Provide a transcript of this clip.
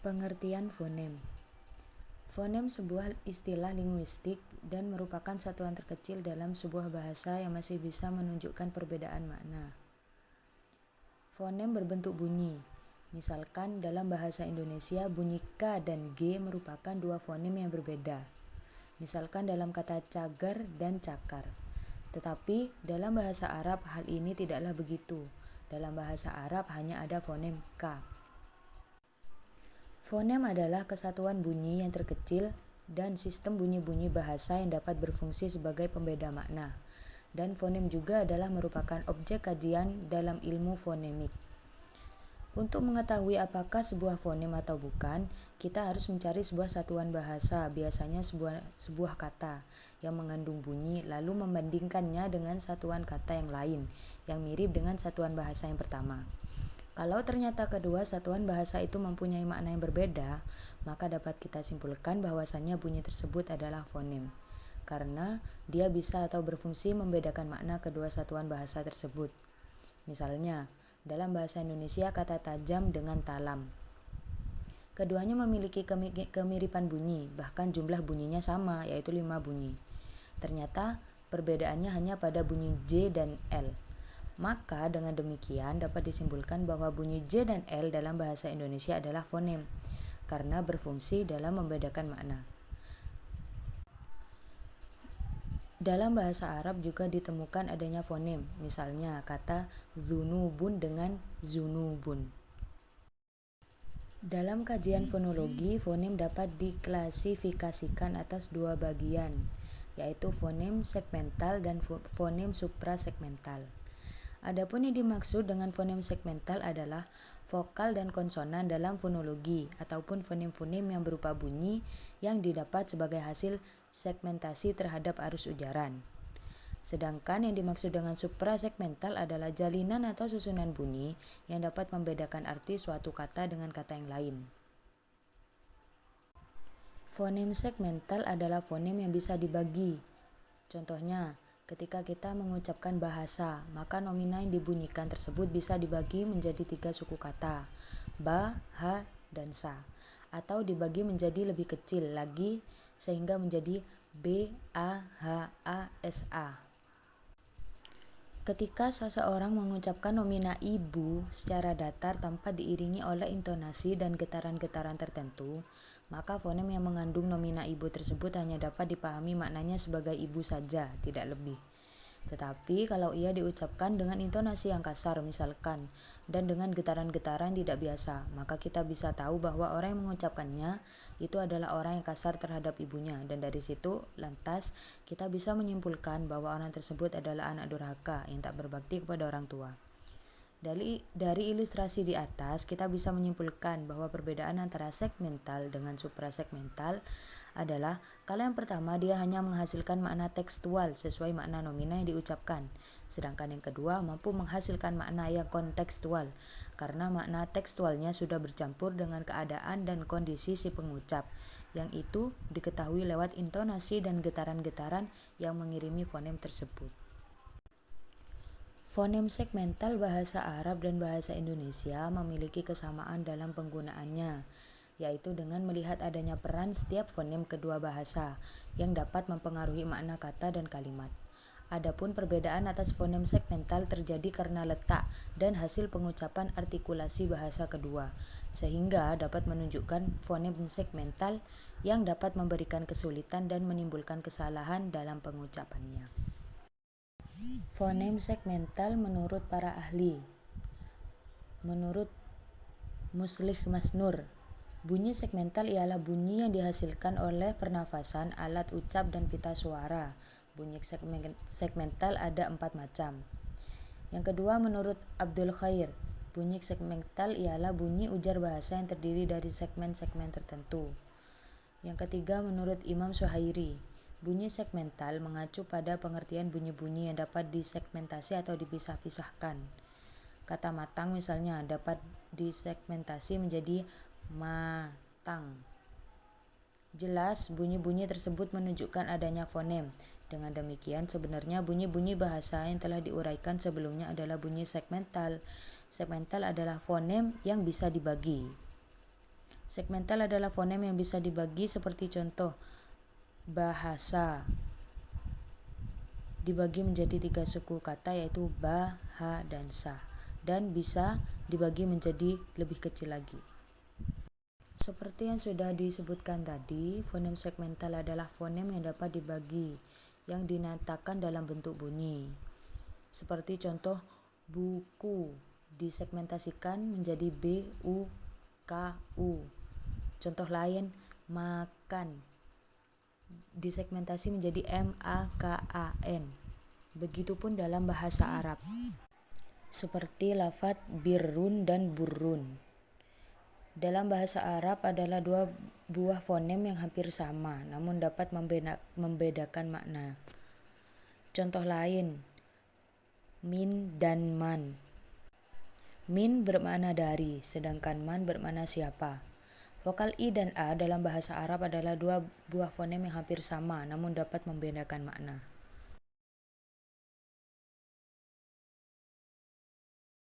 Pengertian fonem. Fonem sebuah istilah linguistik dan merupakan satuan terkecil dalam sebuah bahasa yang masih bisa menunjukkan perbedaan makna. Fonem berbentuk bunyi. Misalkan dalam bahasa Indonesia bunyi K dan G merupakan dua fonem yang berbeda. Misalkan dalam kata cagar dan cakar. Tetapi dalam bahasa Arab hal ini tidaklah begitu. Dalam bahasa Arab hanya ada fonem K. Fonem adalah kesatuan bunyi yang terkecil dan sistem bunyi-bunyi bahasa yang dapat berfungsi sebagai pembeda makna. Dan fonem juga adalah merupakan objek kajian dalam ilmu fonemik. Untuk mengetahui apakah sebuah fonem atau bukan, kita harus mencari sebuah satuan bahasa, biasanya sebuah kata yang mengandung bunyi, lalu membandingkannya dengan satuan kata yang lain yang mirip dengan satuan bahasa yang pertama. Kalau ternyata kedua satuan bahasa itu mempunyai makna yang berbeda, maka dapat kita simpulkan bahwasannya bunyi tersebut adalah fonem, karena dia bisa atau berfungsi membedakan makna kedua satuan bahasa tersebut. Misalnya, dalam bahasa Indonesia kata tajam dengan talam. Keduanya memiliki kemiripan bunyi, bahkan jumlah bunyinya sama, yaitu 5 bunyi. Ternyata perbedaannya hanya pada bunyi J dan L. Maka dengan demikian dapat disimpulkan bahwa bunyi J dan L dalam bahasa Indonesia adalah fonem, karena berfungsi dalam membedakan makna. Dalam bahasa Arab juga ditemukan adanya fonem, misalnya kata zunubun dengan zunubun. Dalam kajian fonologi, fonem dapat diklasifikasikan atas dua bagian, yaitu fonem segmental dan fonem suprasegmental. Adapun yang dimaksud dengan fonem segmental adalah vokal dan konsonan dalam fonologi ataupun fonem-fonem yang berupa bunyi yang didapat sebagai hasil segmentasi terhadap arus ujaran. Sedangkan yang dimaksud dengan suprasegmental adalah jalinan atau susunan bunyi yang dapat membedakan arti suatu kata dengan kata yang lain. Fonem segmental adalah fonem yang bisa dibagi. Contohnya, ketika kita mengucapkan bahasa, maka nomina yang dibunyikan tersebut bisa dibagi menjadi 3 suku kata, ba, ha, dan sa, atau dibagi menjadi lebih kecil lagi sehingga menjadi b, a, h, a, s, a. Ketika seseorang mengucapkan nomina ibu secara datar tanpa diiringi oleh intonasi dan getaran-getaran tertentu, maka fonem yang mengandung nomina ibu tersebut hanya dapat dipahami maknanya sebagai ibu saja, tidak lebih. Tetapi kalau ia diucapkan dengan intonasi yang kasar misalkan, dan dengan getaran-getaran tidak biasa, maka kita bisa tahu bahwa orang yang mengucapkannya itu adalah orang yang kasar terhadap ibunya, dan dari situ lantas kita bisa menyimpulkan bahwa orang tersebut adalah anak durhaka yang tak berbakti kepada orang tua. Dari ilustrasi di atas, kita bisa menyimpulkan bahwa perbedaan antara segmental dengan suprasegmental adalah kalau yang pertama dia hanya menghasilkan makna tekstual sesuai makna nomina yang diucapkan, sedangkan yang kedua mampu menghasilkan makna yang kontekstual karena makna tekstualnya sudah bercampur dengan keadaan dan kondisi si pengucap, yang itu diketahui lewat intonasi dan getaran-getaran yang mengirimi fonem tersebut. Fonem segmental bahasa Arab dan bahasa Indonesia memiliki kesamaan dalam penggunaannya, yaitu dengan melihat adanya peran setiap fonem kedua bahasa yang dapat mempengaruhi makna kata dan kalimat. Adapun perbedaan atas fonem segmental terjadi karena letak dan hasil pengucapan artikulasi bahasa kedua, sehingga dapat menunjukkan fonem segmental yang dapat memberikan kesulitan dan menimbulkan kesalahan dalam pengucapannya. Fonem segmental menurut para ahli. Menurut Muslih Masnur, bunyi segmental ialah bunyi yang dihasilkan oleh pernafasan, alat ucap, dan pita suara. Bunyi segmental ada 4 macam. Yang kedua, menurut Abdul Khair, bunyi segmental ialah bunyi ujar bahasa yang terdiri dari segmen-segmen tertentu. Yang ketiga, menurut Imam Suhairi, bunyi segmental mengacu pada pengertian bunyi-bunyi yang dapat disegmentasi atau dipisah-pisahkan. Kata matang misalnya dapat disegmentasi menjadi matang. Jelas, bunyi-bunyi tersebut menunjukkan adanya fonem. Dengan demikian, sebenarnya bunyi-bunyi bahasa yang telah diuraikan sebelumnya adalah bunyi segmental. Segmental adalah fonem yang bisa dibagi. Segmental adalah fonem yang bisa dibagi seperti contoh bahasa dibagi menjadi 3 suku kata yaitu ba, ha, dan sa, dan bisa dibagi menjadi lebih kecil lagi. Seperti yang sudah disebutkan tadi, fonem segmental adalah fonem yang dapat dibagi, yang dinyatakan dalam bentuk bunyi. Seperti contoh buku disegmentasikan menjadi b, u, k, u. Contoh lain, makan disegmentasi menjadi m, a, k, a, n. Begitupun dalam bahasa Arab. Seperti lafaz birrun dan burrun. Dalam bahasa Arab adalah dua buah fonem yang hampir sama, namun dapat membedakan makna. Contoh lain, min dan man. Min bermakna dari, sedangkan man bermakna siapa. Vokal i dan a dalam bahasa Arab adalah dua buah fonem yang hampir sama, namun dapat membedakan makna.